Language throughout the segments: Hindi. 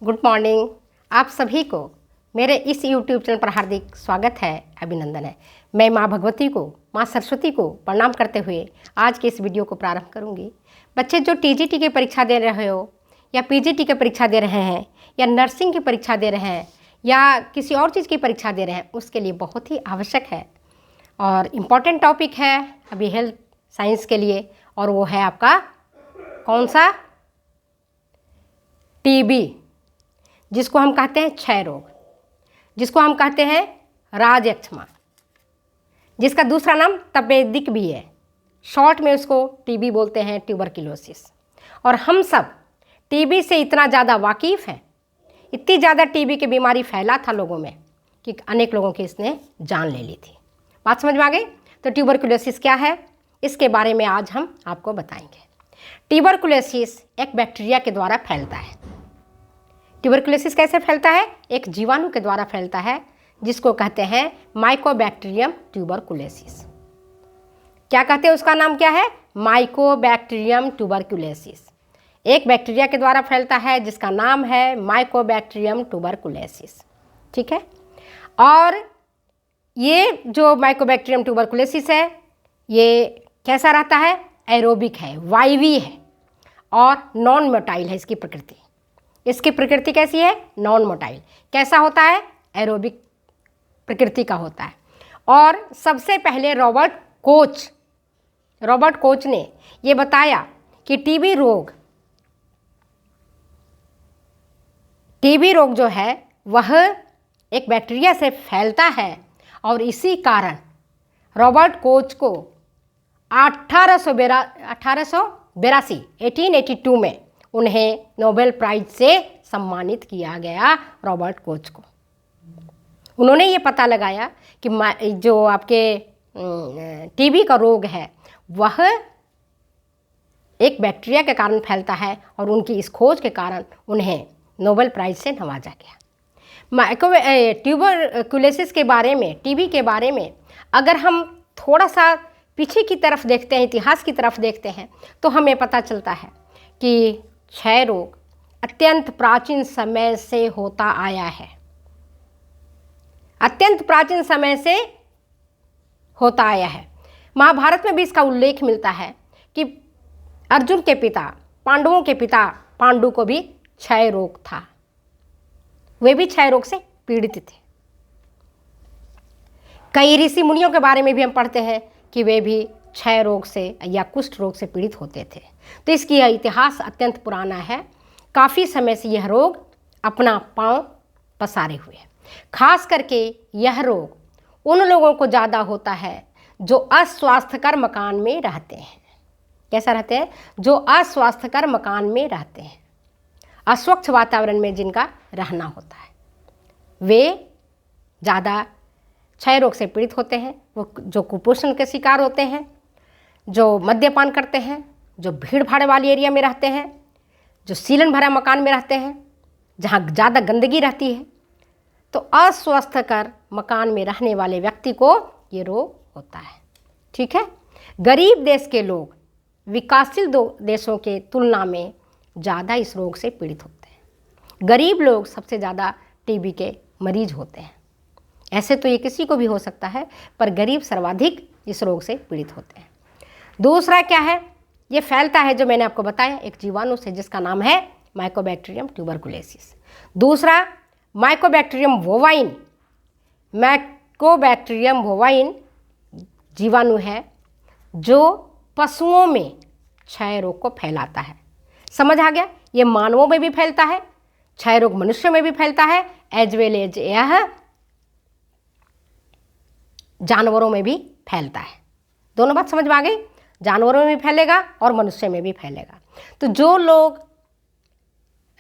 Good morning. आप सभी को मेरे इस यूट्यूब चैनल पर हार्दिक स्वागत है, अभिनंदन है। मैं माँ भगवती को, माँ सरस्वती को प्रणाम करते हुए आज के इस वीडियो को प्रारंभ करूँगी। बच्चे जो टीजीटी की परीक्षा दे रहे हो या पीजीटी की परीक्षा दे रहे हैं या नर्सिंग की परीक्षा दे रहे हैं या किसी और चीज़ की परीक्षा दे रहे हैं, उसके लिए बहुत ही आवश्यक है और इम्पॉर्टेंट टॉपिक है अभी हेल्थ साइंस के लिए, और वो है आपका कौन सा? टीबी, जिसको हम कहते हैं क्षय रोग, जिसको हम कहते हैं राजयक्ष्मा, जिसका दूसरा नाम तपेदिक भी है। शॉर्ट में उसको टीबी बोलते हैं, ट्यूबरक्लोसिस। और हम सब टीबी से इतना ज़्यादा वाकिफ़ हैं, इतनी ज़्यादा टीबी की बीमारी फैला था लोगों में कि अनेक लोगों की इसने जान ले ली थी। बात समझ में आ गई? तो ट्यूबरक्लोसिस क्या है, इसके बारे में आज हम आपको बताएंगे। ट्यूबरक्लोसिस एक बैक्टीरिया के द्वारा फैलता है। ट्यूबरक्लोसिस कैसे फैलता है? एक जीवाणु के द्वारा फैलता है, जिसको कहते हैं माइकोबैक्टीरियम ट्यूबरकुलोसिस। क्या कहते हैं? उसका नाम क्या है? Mycobacterium tuberculosis. एक बैक्टीरिया के द्वारा फैलता है जिसका नाम है माइकोबैक्टीरियम ट्यूबरकुलोसिस। ठीक है। और ये जो माइकोबैक्टीरियम ट्यूबरकुलोसिस है, ये कैसा रहता है? एरोबिक है, वायवीय है और नॉन मोटाइल है। इसकी प्रकृति कैसी है? Non motile. कैसा होता है? एरोबिक प्रकृति का होता है। और सबसे पहले रॉबर्ट कोच ने ये बताया कि टीबी रोग जो है वह एक बैक्टीरिया से फैलता है, और इसी कारण रॉबर्ट कोच को 1882 में उन्हें नोबेल प्राइज से सम्मानित किया गया। रॉबर्ट कोच को उन्होंने ये पता लगाया कि जो आपके टीबी का रोग है वह एक बैक्टीरिया के कारण फैलता है, और उनकी इस खोज के कारण उन्हें नोबेल प्राइज से नवाजा गया। ट्यूबरकुलोसिस के बारे में, टीबी के बारे में अगर हम थोड़ा सा पीछे की तरफ देखते हैं, इतिहास की तरफ देखते हैं, तो हमें पता चलता है कि क्षय रोग अत्यंत प्राचीन समय से होता आया है। अत्यंत प्राचीन समय से होता आया है। महाभारत में भी इसका उल्लेख मिलता है कि अर्जुन के पिता, पांडवों के पिता पांडु को भी क्षय रोग था। वे भी क्षय रोग से पीड़ित थे। कई ऋषि मुनियों के बारे में भी हम पढ़ते हैं कि वे भी क्षय रोग से या कुष्ठ रोग से पीड़ित होते थे। तो इसकी इतिहास अत्यंत पुराना है। काफ़ी समय से यह रोग अपना पांव पसारे हुए है। खास करके यह रोग उन लोगों को ज़्यादा होता है जो अस्वास्थ्यकर मकान में रहते हैं। कैसा रहते हैं? जो अस्वास्थ्यकर मकान में रहते हैं, अस्वच्छ वातावरण में जिनका रहना होता है, वे ज़्यादा क्षय रोग से पीड़ित होते हैं। वो जो कुपोषण के शिकार होते हैं, जो मद्यपान करते हैं, जो भीड़ भाड़ वाली एरिया में रहते हैं, जो सीलन भरा मकान में रहते हैं, जहाँ ज़्यादा गंदगी रहती है, तो अस्वस्थकर मकान में रहने वाले व्यक्ति को ये रोग होता है। ठीक है। गरीब देश के लोग विकासशील देशों के तुलना में ज़्यादा इस रोग से पीड़ित होते हैं। गरीब लोग सबसे ज़्यादा टीबी के मरीज होते हैं। ऐसे तो ये किसी को भी हो सकता है, पर गरीब सर्वाधिक इस रोग से पीड़ित होते हैं। दूसरा क्या है? ये फैलता है, जो मैंने आपको बताया, एक जीवाणु से जिसका नाम है माइकोबैक्टीरियम ट्यूबरकुलोसिस। दूसरा माइकोबैक्टीरियम बोवाइन। माइकोबैक्टीरियम बोवाइन जीवाणु है जो पशुओं में क्षय रोग को फैलाता है। समझ आ गया? ये मानवों में भी फैलता है, क्षय रोग मनुष्य में भी फैलता है, एज वेल एज यह जानवरों में भी फैलता है। दोनों बात समझ में आ गई? जानवरों में भी फैलेगा और मनुष्य में भी फैलेगा। तो जो लोग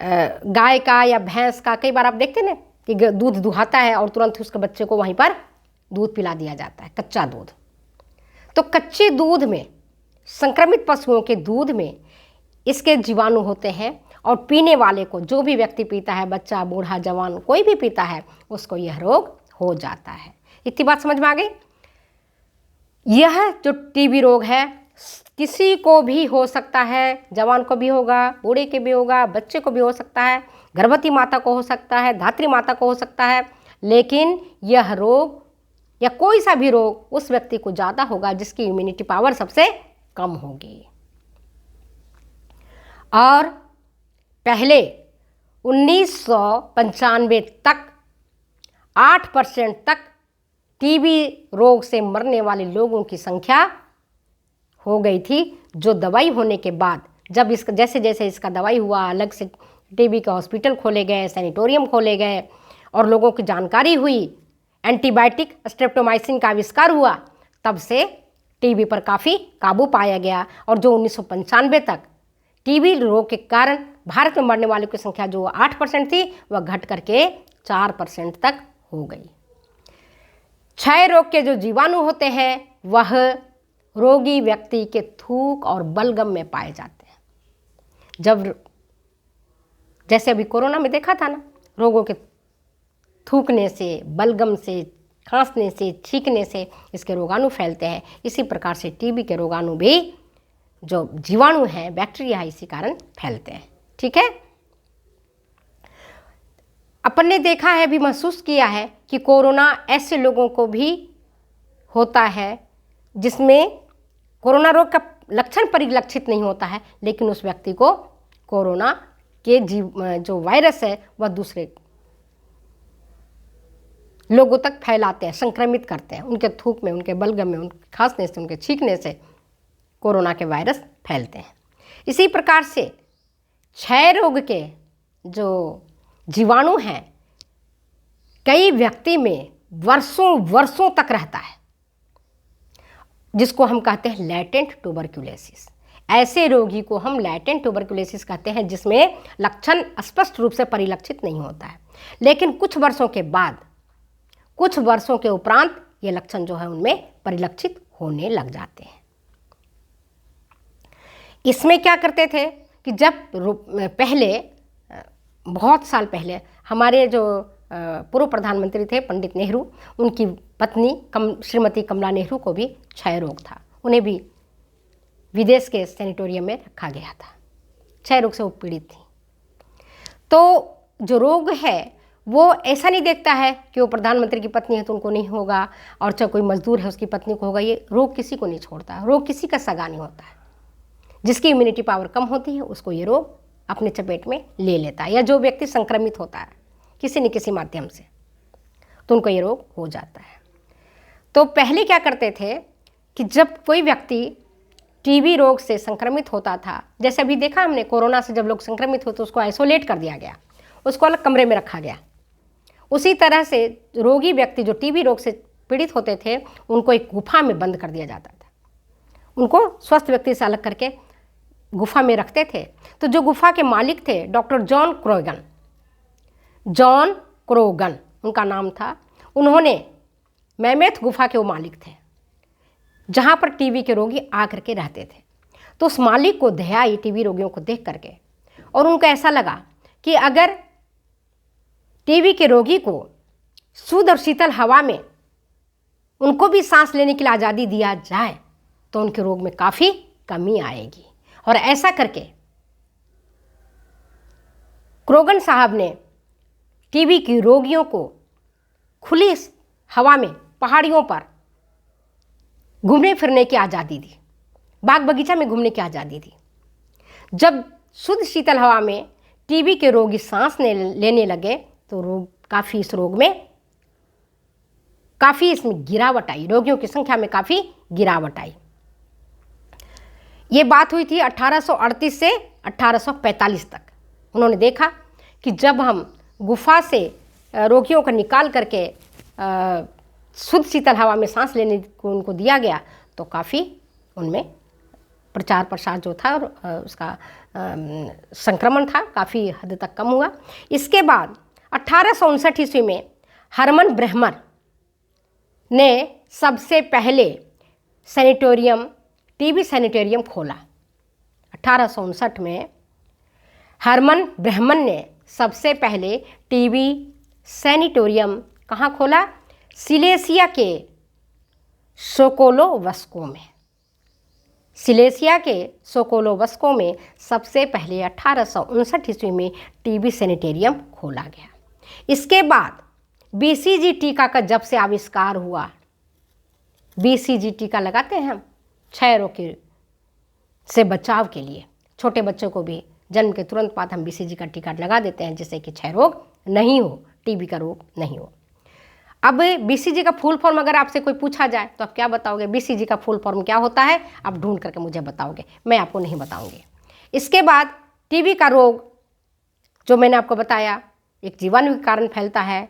गाय का या भैंस का, कई बार आप देखते हैं ना कि दूध दुहाता है और तुरंत उसके बच्चे को वहीं पर दूध पिला दिया जाता है, कच्चा दूध। तो कच्चे दूध में, संक्रमित पशुओं के दूध में इसके जीवाणु होते हैं, और पीने वाले को, जो भी व्यक्ति पीता है, बच्चा, बूढ़ा, जवान, कोई भी पीता है, उसको यह रोग हो जाता है। इतनी बात समझ में आ गई? यह जो टीबी रोग है किसी को भी हो सकता है, जवान को भी होगा, बूढ़े के भी होगा, बच्चे को भी हो सकता है, गर्भवती माता को हो सकता है, धात्री माता को हो सकता है, लेकिन यह रोग या कोई सा भी रोग उस व्यक्ति को ज़्यादा होगा जिसकी इम्यूनिटी पावर सबसे कम होगी। और पहले 1995 तक 8% तक टीबी रोग से मरने वाले लोगों की संख्या हो गई थी, जो दवाई होने के बाद जब इसका जैसे जैसे इसका दवाई हुआ, अलग से टीबी के हॉस्पिटल खोले गए, सैनिटोरियम खोले गए और लोगों की जानकारी हुई, एंटीबायोटिक स्ट्रेप्टोमाइसिन का आविष्कार हुआ, तब से टीबी पर काफ़ी काबू पाया गया। और जो 1995 तक टीबी रोग के कारण भारत में मरने वालों की संख्या जो 8% थी, वह घट करके 4% तक हो गई। क्षय रोग के जो जीवाणु होते हैं वह रोगी व्यक्ति के थूक और बलगम में पाए जाते हैं। जब जैसे अभी कोरोना में देखा था ना, रोगों के थूकने से, बलगम से, खांसने से, छींकने से इसके रोगाणु फैलते हैं। इसी प्रकार से टीबी के रोगाणु भी जो जीवाणु हैं, बैक्टीरिया है, इसी कारण फैलते हैं। ठीक है, अपन ने देखा है, भी महसूस किया है कि कोरोना ऐसे लोगों को भी होता है जिसमें कोरोना रोग का लक्षण परिलक्षित नहीं होता है, लेकिन उस व्यक्ति को कोरोना के जो वायरस है वह दूसरे लोगों तक फैलाते हैं, संक्रमित करते हैं। उनके थूक में, उनके बलगम में, उनके खांसने से, उनके छींकने से कोरोना के वायरस फैलते हैं। इसी प्रकार से क्षय रोग के जो जीवाणु हैं कई व्यक्ति में वर्षों वर्षों तक रहता है, जिसको हम कहते हैं लैटेंट ट्यूबरक्यूलोसिस। ऐसे रोगी को हम लैटेंट ट्यूबरक्यूलोसिस कहते हैं, जिसमें लक्षण स्पष्ट रूप से परिलक्षित नहीं होता है, लेकिन कुछ वर्षों के बाद, कुछ वर्षों के उपरांत ये लक्षण जो है उनमें परिलक्षित होने लग जाते हैं। इसमें क्या करते थे कि जब पहले, बहुत साल पहले, हमारे जो पूर्व प्रधानमंत्री थे पंडित नेहरू, उनकी पत्नी श्रीमती कमला नेहरू को भी क्षय रोग था। उन्हें भी विदेश के सैनिटोरियम में रखा गया था। क्षय रोग से वो पीड़ित थी। तो जो रोग है वो ऐसा नहीं देखता है कि वो प्रधानमंत्री की पत्नी है तो उनको नहीं होगा, और चाहे कोई मजदूर है उसकी पत्नी को होगा। ये रोग किसी को नहीं छोड़ता। रोग किसी का सगा नहीं होता है। जिसकी इम्यूनिटी पावर कम होती है उसको ये रोग अपने चपेट में ले लेता है, या जो व्यक्ति संक्रमित होता है किसी न किसी माध्यम से, तो उनको ये रोग हो जाता है। तो पहले क्या करते थे कि जब कोई व्यक्ति टीबी रोग से संक्रमित होता था, जैसे अभी देखा हमने कोरोना से जब लोग संक्रमित होते उसको आइसोलेट कर दिया गया, उसको अलग कमरे में रखा गया। उसी तरह से रोगी व्यक्ति जो टीबी रोग से पीड़ित होते थे उनको एक गुफा में बंद कर दिया जाता था। उनको स्वस्थ व्यक्ति से अलग करके गुफा में रखते थे। तो जो गुफा के मालिक थे डॉक्टर जॉन क्रोगन उनका नाम था। उन्होंने मैमेथ गुफा के वो मालिक थे जहाँ पर टीबी के रोगी आकर के रहते थे। तो उस मालिक को दया आई टीबी रोगियों को देख करके, और उनको ऐसा लगा कि अगर टीबी के रोगी को शुद्ध और शीतल हवा में उनको भी सांस लेने के लिए आज़ादी दिया जाए तो उनके रोग में काफ़ी कमी आएगी। और ऐसा करके क्रोगन साहब ने टीबी के रोगियों को खुली हवा में पहाड़ियों पर घूमने फिरने की आज़ादी दी, बाग बगीचा में घूमने की आज़ादी दी। जब शुद्ध शीतल हवा में टीबी के रोगी सांस लेने लगे तो काफ़ी इस रोग में काफ़ी इसमें गिरावट आई, रोगियों की संख्या में काफ़ी गिरावट आई। ये बात हुई थी 1838 से 1845 तक। उन्होंने देखा कि जब हम गुफा से रोगियों को निकाल करके शुद्ध शीतल हवा में सांस लेने को उनको दिया गया तो काफ़ी उनमें प्रचार प्रसार जो था और उसका संक्रमण था काफ़ी हद तक कम हुआ। इसके बाद 1859 ईस्वी में हरमन ब्रह्मर ने सबसे पहले सैनिटोरियम, टीबी सैनिटोरियम खोला। 1859 में हरमन ब्रह्मन ने सबसे पहले टीबी सैनिटोरियम कहाँ खोला? सिलेसिया के सोकोलोवस्को में। सिलेसिया के सोकोलोवस्को में सबसे पहले 1859 ईस्वी में टीबी सैनिटेरियम खोला गया। इसके बाद बीसीजी टीका का जब से आविष्कार हुआ, बीसीजी टीका लगाते हैं हम क्षय रोग से बचाव के लिए। छोटे बच्चों को भी जन्म के तुरंत बाद हम बीसीजी का टीका लगा देते हैं जिससे कि क्षय रोग नहीं हो, टीबी का रोग नहीं हो। अब बीसीजी का फुल फॉर्म अगर आपसे कोई पूछा जाए तो आप क्या बताओगे? बीसीजी का फुल फॉर्म क्या होता है? आप ढूंढ करके मुझे बताओगे, मैं आपको नहीं बताऊंगी। इसके बाद टीबी का रोग जो मैंने आपको बताया एक जीवाणु के कारण फैलता है।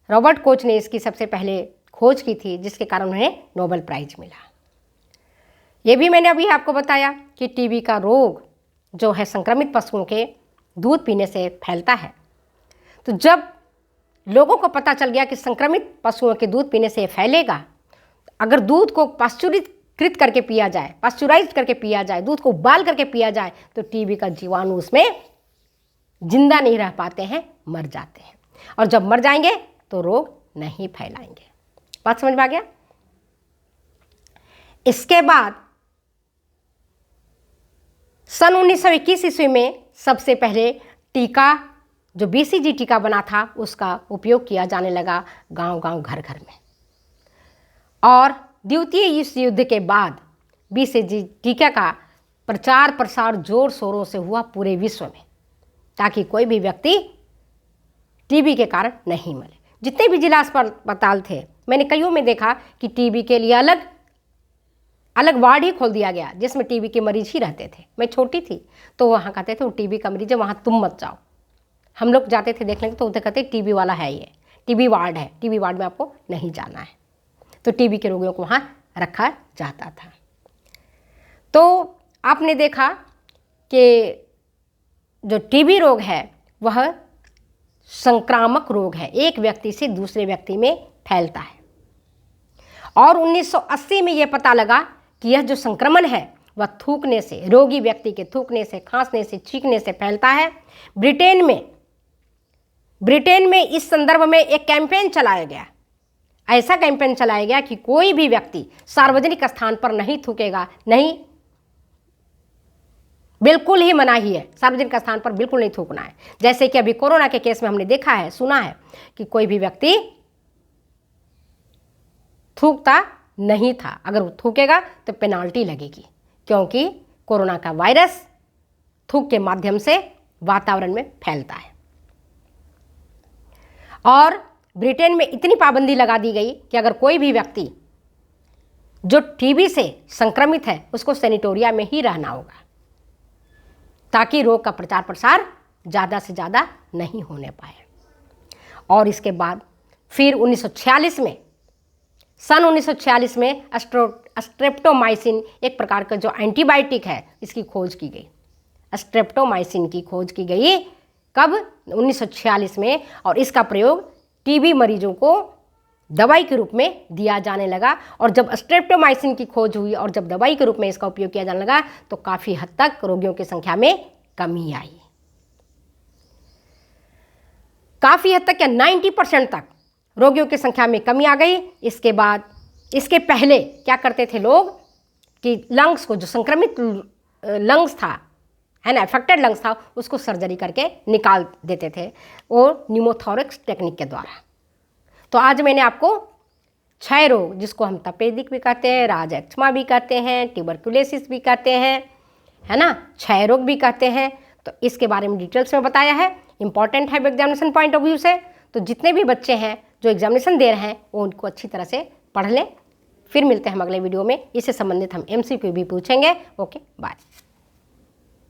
रॉबर्ट कोच ने इसकी सबसे पहले खोज की थी जिसके कारण उन्हें नोबेल प्राइज मिला। ये भी मैंने अभी आपको बताया कि टीबी का रोग जो है संक्रमित पशुओं के दूध पीने से फैलता है। तो जब लोगों को पता चल गया कि संक्रमित पशुओं के दूध पीने से फैलेगा, अगर दूध को पाश्चुरीकृत करके पिया जाए, पाश्चुराइज करके पिया जाए, दूध को उबाल करके पिया जाए, तो टीबी का जीवाणु उसमें जिंदा नहीं रह पाते हैं, मर जाते हैं। और जब मर जाएंगे तो रोग नहीं फैलाएंगे। बात समझ में आ गया? इसके बाद सन 1921 ईस्वी में सबसे पहले टीका जो बीसीजी टीका बना था उसका उपयोग किया जाने लगा गांव-गांव, घर-घर में। और द्वितीय विश्व युद्ध के बाद बीसीजी टीका का प्रचार प्रसार जोर शोरों से हुआ पूरे विश्व में, ताकि कोई भी व्यक्ति टीबी के कारण नहीं मरे। जितने भी जिला अस्पताल थे, मैंने कईयों में देखा कि टीबी के लिए अलग अलग वार्ड ही खोल दिया गया जिसमें टीबी के मरीज ही रहते थे। मैं छोटी थी तो वहाँ कहते थे वो टीबी का मरीज है, वहाँ तुम मत जाओ। हम लोग जाते थे देखने तो उधर कहते टीबी वाला है, ये टीबी वार्ड है, टीबी वार्ड में आपको नहीं जाना है। तो टीबी के रोगियों को वहाँ रखा जाता था। तो आपने देखा कि जो टीबी रोग है वह संक्रामक रोग है, एक व्यक्ति से दूसरे व्यक्ति में फैलता है। और 1980 में यह पता लगा कि यह जो संक्रमण है वह थूकने से, रोगी व्यक्ति के थूकने से, खांसने से, छींकने से फैलता है। ब्रिटेन में इस संदर्भ में एक कैंपेन चलाया गया। ऐसा कैंपेन चलाया गया कि कोई भी व्यक्ति सार्वजनिक स्थान पर नहीं थूकेगा, नहीं, बिल्कुल ही मनाही है, सार्वजनिक स्थान पर बिल्कुल नहीं थूकना है। जैसे कि अभी कोरोना के केस में हमने देखा है, सुना है कि कोई भी व्यक्ति थूकता नहीं था, अगर वो थूकेगा तो पेनाल्टी लगेगी, क्योंकि कोरोना का वायरस थूक के माध्यम से वातावरण में फैलता है। और ब्रिटेन में इतनी पाबंदी लगा दी गई कि अगर कोई भी व्यक्ति जो टीबी से संक्रमित है उसको सैनिटोरिया में ही रहना होगा, ताकि रोग का प्रचार प्रसार ज़्यादा से ज़्यादा नहीं होने पाए। और इसके बाद फिर 1946 में, सन 1946 में स्ट्रेप्टोमाइसिन एक प्रकार का जो एंटीबायोटिक है इसकी खोज की गई। स्ट्रेप्टोमाइसिन की खोज की गई कब? 1946 में। और इसका प्रयोग टीबी मरीजों को दवाई के रूप में दिया जाने लगा। और जब स्ट्रेप्टोमाइसिन की खोज हुई और जब दवाई के रूप में इसका उपयोग किया जाने लगा तो काफ़ी हद तक रोगियों की संख्या में कमी आई। काफ़ी हद तक क्या 90% तक रोगियों की संख्या में कमी आ गई। इसके बाद, इसके पहले क्या करते थे लोग कि लंग्स को, जो संक्रमित लंग्स था है ना, अफेक्टेड लंग्स था, उसको सर्जरी करके निकाल देते थे, और न्यूमोथोरैक्स टेक्निक के द्वारा। तो आज मैंने आपको क्षय रोग, जिसको हम तपेदिक भी कहते हैं, राजएक्स्मा भी कहते हैं, ट्यूबरकुलोसिस भी कहते हैं, है ना, क्षय रोग भी कहते हैं, तो इसके बारे में डिटेल्स में बताया है। इंपॉर्टेंट है एग्जामिनेशन पॉइंट ऑफ व्यू से। तो जितने भी बच्चे हैं जो एग्जामिनेशन दे रहे हैं वो उनको अच्छी तरह से पढ़ लें। फिर मिलते हैं हम अगले वीडियो में, इससे संबंधित हम MCQ भी पूछेंगे। Okay, bye.